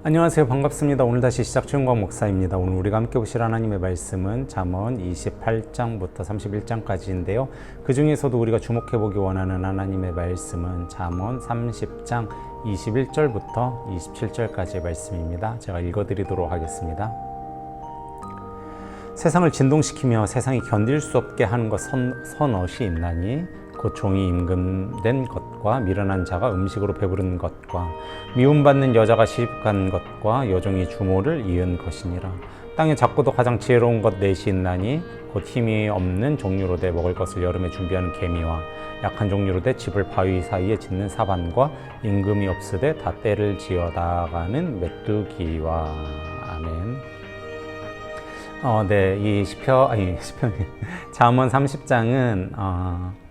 안녕하세요. 반갑습니다. 오늘 다시 시작 최윤광 목사입니다. 오늘 우리가 함께 보실 하나님의 말씀은 잠언 28장부터 31장까지인데요. 그 중에서도 우리가 주목해보기 원하는 하나님의 말씀은 잠언 30장 21절부터 27절까지의 말씀입니다. 제가 읽어드리도록 하겠습니다. 세상을 진동시키며 세상이 견딜 수 없게 하는 것 선엇이 있나니 곧 종이 임금된 것과 미련한 자가 음식으로 배부른 것과 미움받는 여자가 시집간 것과 여종이 주모를 이은 것이니라. 땅에 작고도 가장 지혜로운 것 넷이 있나니 곧 힘이 없는 종류로 돼 먹을 것을 여름에 준비하는 개미와 약한 종류로 돼 집을 바위 사이에 짓는 사반과 임금이 없으되 다 때를 지어다가는 메뚜기와. 아멘. 이 잠언 30장은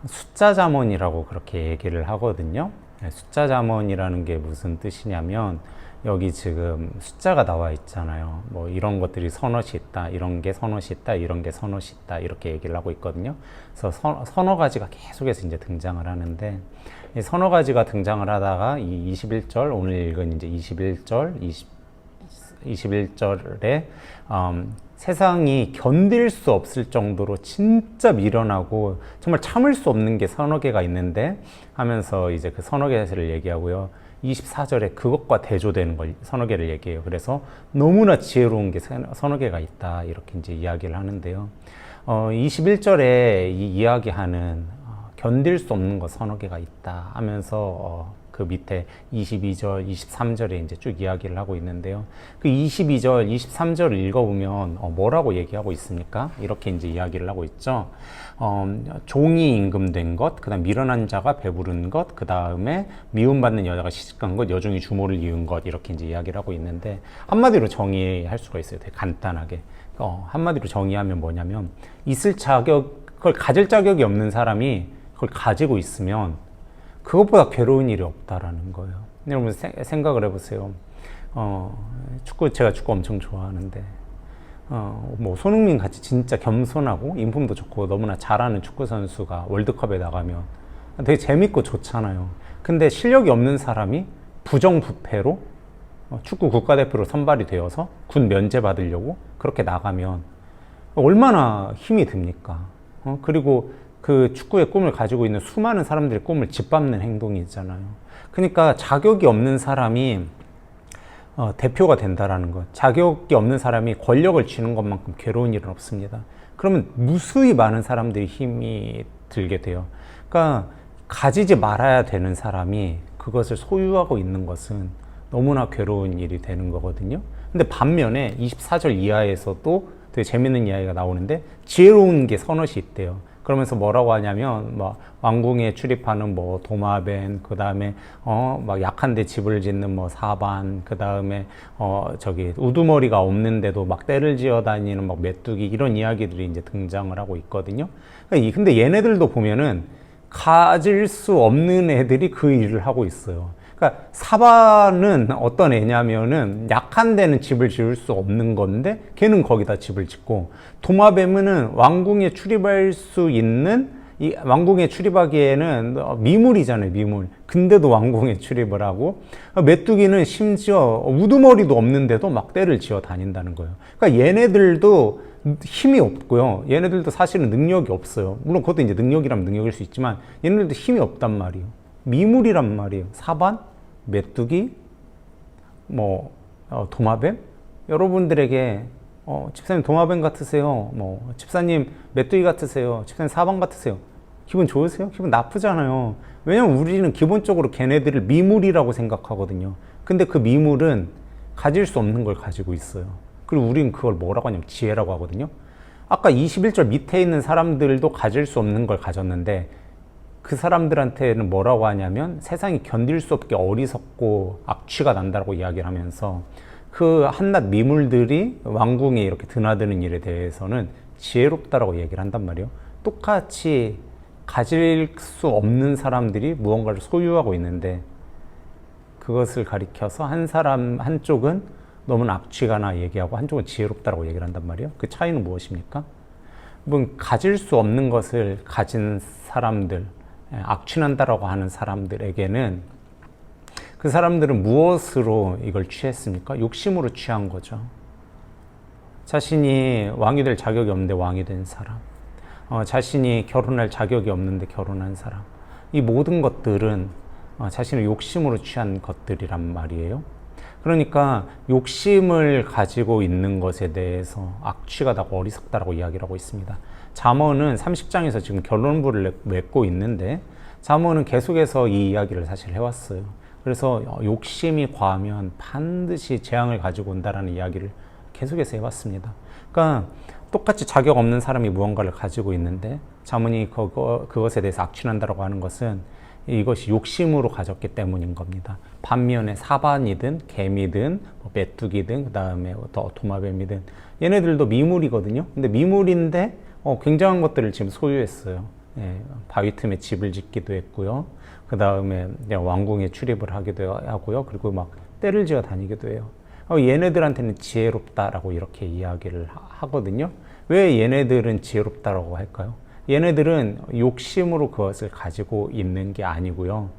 숫자 잠언이라고 그렇게 얘기를 하거든요. 숫자 잠언이라는 게 무슨 뜻이냐면 여기 지금 숫자가 나와 있잖아요. 뭐 이런 것들이 서너시 있다, 이런 게 서너시 있다, 이런 게 서너시 있다, 이렇게 얘기를 하고 있거든요. 그래서 서너 가지가 계속해서 이제 등장을 하는데, 이 서너 가지가 등장을 하다가 이 21절, 오늘 읽은 이제 21절에 세상이 견딜 수 없을 정도로 진짜 미련하고 정말 참을 수 없는 게 서너 개가 있는데 하면서 이제 그 서너 개를 얘기하고요. 24절에 그것과 대조되는 걸 서너 개를 얘기해요. 그래서 너무나 지혜로운 게 서너 개가 있다, 이렇게 이제 이야기를 하는데요. 21절에 이 이야기하는 견딜 수 없는 것 서너 개가 있다 하면서 그 밑에 22절, 23절에 이제 쭉 이야기를 하고 있는데요. 그 22절, 23절을 읽어보면 뭐라고 얘기하고 있습니까? 이렇게 이제 이야기를 하고 있죠. 종이 임금된 것, 그 다음 미련한 자가 배부른 것, 그 다음에 미움받는 여자가 시집간 것, 여종이 주모를 이은 것, 이렇게 이제 이야기를 하고 있는데, 한마디로 정의할 수가 있어요. 되게 간단하게. 한마디로 정의하면 뭐냐면, 그걸 가질 자격이 없는 사람이 그걸 가지고 있으면 그것보다 괴로운 일이 없다라는 거예요. 여러분 생각을 해보세요. 제가 축구 엄청 좋아하는데, 뭐 손흥민 같이 진짜 겸손하고 인품도 좋고 너무나 잘하는 축구 선수가 월드컵에 나가면 되게 재밌고 좋잖아요. 근데 실력이 없는 사람이 부정부패로 축구 국가대표로 선발이 되어서 군 면제 받으려고 그렇게 나가면 얼마나 힘이 듭니까? 그리고 그 축구의 꿈을 가지고 있는 수많은 사람들의 꿈을 짓밟는 행동이잖아요. 그러니까 자격이 없는 사람이 대표가 된다라는 것, 자격이 없는 사람이 권력을 쥐는 것만큼 괴로운 일은 없습니다. 그러면 무수히 많은 사람들이 힘이 들게 돼요. 그러니까 가지지 말아야 되는 사람이 그것을 소유하고 있는 것은 너무나 괴로운 일이 되는 거거든요. 근데 반면에 24절 이하에서도 되게 재밌는 이야기가 나오는데, 지혜로운 게 서너시 있대요. 그러면서 뭐라고 하냐면, 왕궁에 출입하는 도마뱀, 그 다음에, 약한데 집을 짓는 사반, 그 다음에, 우두머리가 없는데도 때를 지어 다니는 메뚜기, 이런 이야기들이 이제 등장을 하고 있거든요. 근데 얘네들도 보면은 가질 수 없는 애들이 그 일을 하고 있어요. 그러니까 사반은 어떤 애냐면은 약한 데는 집을 지을 수 없는 건데 걔는 거기다 집을 짓고, 도마뱀은 왕궁에 출입할 수 있는, 이 왕궁에 출입하기에는 미물이잖아요, 미물. 근데도 왕궁에 출입을 하고, 메뚜기는 심지어 우두머리도 없는데도 떼를 지어 다닌다는 거예요. 그러니까 얘네들도 힘이 없고요. 얘네들도 사실은 능력이 없어요. 물론 그것도 이제 능력이라면 능력일 수 있지만 얘네들도 힘이 없단 말이에요. 미물이란 말이에요. 사반, 메뚜기, 도마뱀? 여러분들에게 집사님 도마뱀 같으세요? 집사님 메뚜기 같으세요? 집사님 사반 같으세요? 기분 좋으세요? 기분 나쁘잖아요. 왜냐면 우리는 기본적으로 걔네들을 미물이라고 생각하거든요. 근데 그 미물은 가질 수 없는 걸 가지고 있어요. 그리고 우리는 그걸 뭐라고 하냐면 지혜라고 하거든요. 아까 21절 밑에 있는 사람들도 가질 수 없는 걸 가졌는데, 그 사람들한테는 뭐라고 하냐면 세상이 견딜 수 없게 어리석고 악취가 난다고 이야기를 하면서, 그 한낱 미물들이 왕궁에 이렇게 드나드는 일에 대해서는 지혜롭다라고 얘기를 한단 말이에요. 똑같이 가질 수 없는 사람들이 무언가를 소유하고 있는데 그것을 가리켜서 한쪽은 너무나 악취가 나 얘기하고 한쪽은 지혜롭다라고 얘기를 한단 말이에요. 그 차이는 무엇입니까? 가질 수 없는 것을 가진 사람들, 악취난다라고 하는 사람들에게는 그 사람들은 무엇으로 이걸 취했습니까? 욕심으로 취한 거죠. 자신이 왕이 될 자격이 없는데 왕이 된 사람, 자신이 결혼할 자격이 없는데 결혼한 사람, 이 모든 것들은 자신의 욕심으로 취한 것들이란 말이에요. 그러니까 욕심을 가지고 있는 것에 대해서 악취가다고 어리석다라고 이야기를 하고 있습니다. 잠언은 30장에서 지금 결론부를 맺고 있는데 잠언은 계속해서 이 이야기를 사실 해왔어요. 그래서 욕심이 과하면 반드시 재앙을 가지고 온다라는 이야기를 계속해서 해왔습니다. 그러니까 똑같이 자격 없는 사람이 무언가를 가지고 있는데 잠언이 그것에 대해서 악취난다라고 하는 것은 이것이 욕심으로 가졌기 때문인 겁니다. 반면에 사반이든 개미든 메뚜기든 그다음에 도마뱀이든 얘네들도 미물이거든요. 근데 미물인데 굉장한 것들을 지금 소유했어요. 예, 바위 틈에 집을 짓기도 했고요. 그다음에 왕궁에 출입을 하기도 하고요. 그리고 막 떼를 지어 다니기도 해요. 얘네들한테는 지혜롭다라고 이렇게 이야기를 하거든요. 왜 얘네들은 지혜롭다라고 할까요? 얘네들은 욕심으로 그것을 가지고 있는 게 아니고요.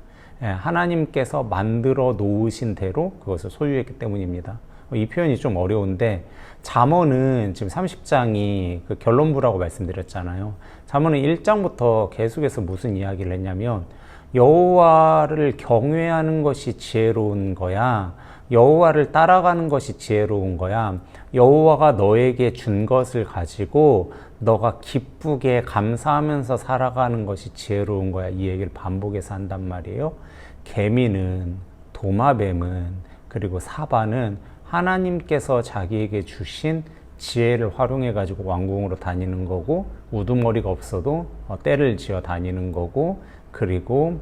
하나님께서 만들어 놓으신 대로 그것을 소유했기 때문입니다. 이 표현이 좀 어려운데 잠언은 지금 30장이 그 결론부라고 말씀드렸잖아요. 잠언은 1장부터 계속해서 무슨 이야기를 했냐면 여호와를 경외하는 것이 지혜로운 거야. 여호와를 따라가는 것이 지혜로운 거야. 여호와가 너에게 준 것을 가지고 너가 기쁘게 감사하면서 살아가는 것이 지혜로운 거야. 이 얘기를 반복해서 한단 말이에요. 개미는, 도마뱀은, 그리고 사바는 하나님께서 자기에게 주신 지혜를 활용해 가지고 왕궁으로 다니는 거고, 우두머리가 없어도 떼를 지어 다니는 거고, 그리고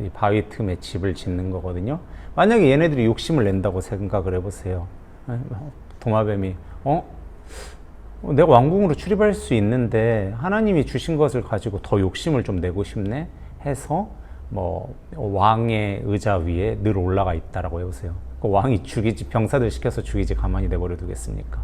이 바위 틈에 집을 짓는 거거든요. 만약에 얘네들이 욕심을 낸다고 생각을 해보세요. 도마뱀이 내가 왕궁으로 출입할 수 있는데 하나님이 주신 것을 가지고 더 욕심을 좀 내고 싶네 해서 뭐 왕의 의자 위에 늘 올라가 있다라고 해보세요. 그 왕이 죽이지, 병사들 시켜서 죽이지 가만히 내버려 두겠습니까?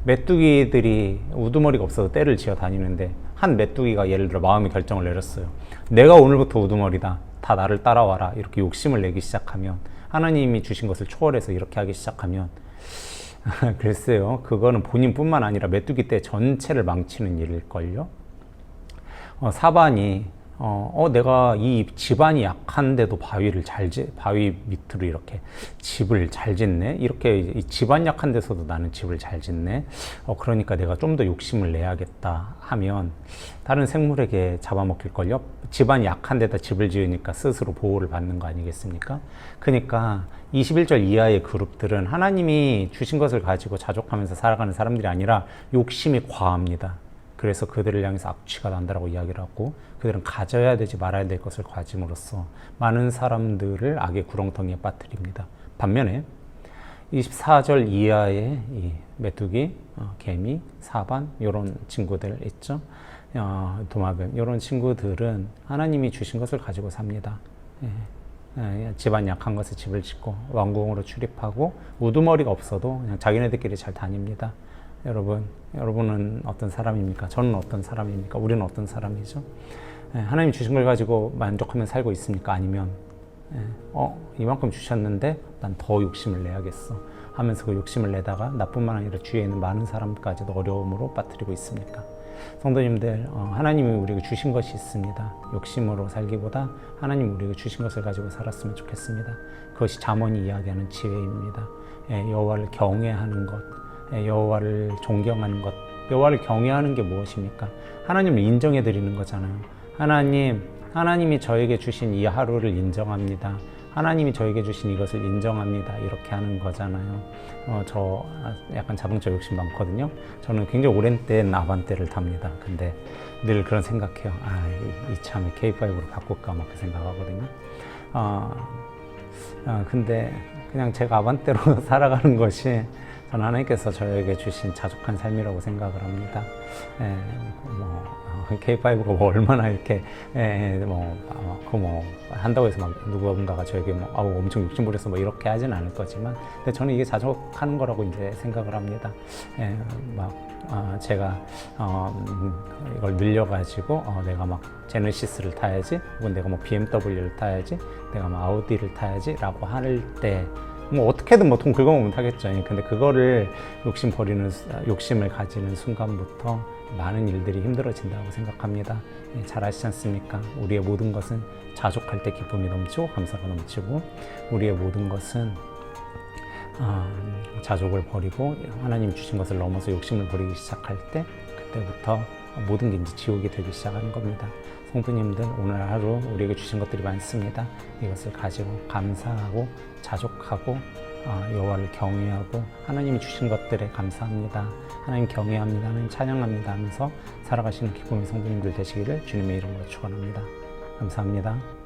메뚜기들이 우두머리가 없어서 떼를 지어 다니는데 한 메뚜기가 예를 들어 마음의 결정을 내렸어요. 내가 오늘부터 우두머리다. 다 나를 따라와라. 이렇게 욕심을 내기 시작하면, 하나님이 주신 것을 초월해서 이렇게 하기 시작하면 글쎄요, 그거는 본인뿐만 아니라 메뚜기 떼 전체를 망치는 일일걸요. 사반이 내가 이 집안이 약한데도 바위 밑으로 이렇게 집을 잘 짓네. 이렇게 이 집안 약한 데서도 나는 집을 잘 짓네. 그러니까 내가 좀 더 욕심을 내야겠다 하면 다른 생물에게 잡아먹힐걸요. 집안이 약한 데다 집을 지으니까 스스로 보호를 받는 거 아니겠습니까? 그러니까 21절 이하의 그룹들은 하나님이 주신 것을 가지고 자족하면서 살아가는 사람들이 아니라 욕심이 과합니다. 그래서 그들을 향해서 악취가 난다라고 이야기를 하고, 그들은 가져야 되지 말아야 될 것을 가짐으로써 많은 사람들을 악의 구렁텅이에 빠뜨립니다. 반면에 24절 이하의 이 메뚜기, 개미, 사반 이런 친구들 있죠. 도마뱀 이런 친구들은 하나님이 주신 것을 가지고 삽니다. 집안 약한 것에 집을 짓고 왕궁으로 출입하고 우두머리가 없어도 그냥 자기네들끼리 잘 다닙니다. 여러분은 어떤 사람입니까? 저는 어떤 사람입니까? 우리는 어떤 사람이죠? 하나님 주신 걸 가지고 만족하며 살고 있습니까? 아니면 이만큼 주셨는데 난 더 욕심을 내야겠어 하면서 그 욕심을 내다가 나뿐만 아니라 주위에 있는 많은 사람까지도 어려움으로 빠뜨리고 있습니까? 성도님들, 하나님이 우리에게 주신 것이 있습니다. 욕심으로 살기보다 하나님이 우리에게 주신 것을 가지고 살았으면 좋겠습니다. 그것이 잠언이 이야기하는 지혜입니다. 여호와를 경외하는 것, 여호와를 존경하는 것. 여호와를 경외하는 게 무엇입니까? 하나님을 인정해 드리는 거잖아요. 하나님이 저에게 주신 이 하루를 인정합니다. 하나님이 저에게 주신 이것을 인정합니다. 이렇게 하는 거잖아요. 저 약간 자동차 욕심 많거든요. 저는 굉장히 오랜 된 아반떼를 탑니다. 근데 늘 그런 생각해요. 이참에 K5로 바꿀까 막 그 생각하거든요. 근데 그냥 제가 아반떼로 살아가는 것이 저는 하나님께서 저에게 주신 자족한 삶이라고 생각을 합니다. K5가 뭐 얼마나 이렇게 그거 뭐 한다고 해서 막 누군가가 저에게 뭐 엄청 욕심부려서 뭐 이렇게 하진 않을 거지만, 근데 저는 이게 자족하는 거라고 이제 생각을 합니다. 제가 이걸 늘려가지고 내가 막 제네시스를 타야지, 혹은 내가 뭐 BMW를 타야지, 내가 뭐 아우디를 타야지라고 할 때 뭐 어떻게든 뭐 돈 긁어먹으면 타겠죠. 근데 그거를 욕심을 가지는 순간부터 많은 일들이 힘들어진다고 생각합니다. 잘 아시지 않습니까? 우리의 모든 것은 자족할 때 기쁨이 넘치고 감사가 넘치고, 우리의 모든 것은 자족을 버리고 하나님 주신 것을 넘어서 욕심을 버리기 시작할 때, 그때부터 모든 게 이제 지옥이 되기 시작하는 겁니다. 성도님들, 오늘 하루 우리에게 주신 것들이 많습니다. 이것을 가지고 감사하고 자족하고 여호와를 경외하고 하나님이 주신 것들에 감사합니다, 하나님 경외합니다, 하나님 찬양합니다 하면서 살아가시는 기쁨의 성도님들 되시기를 주님의 이름으로 축원합니다. 감사합니다.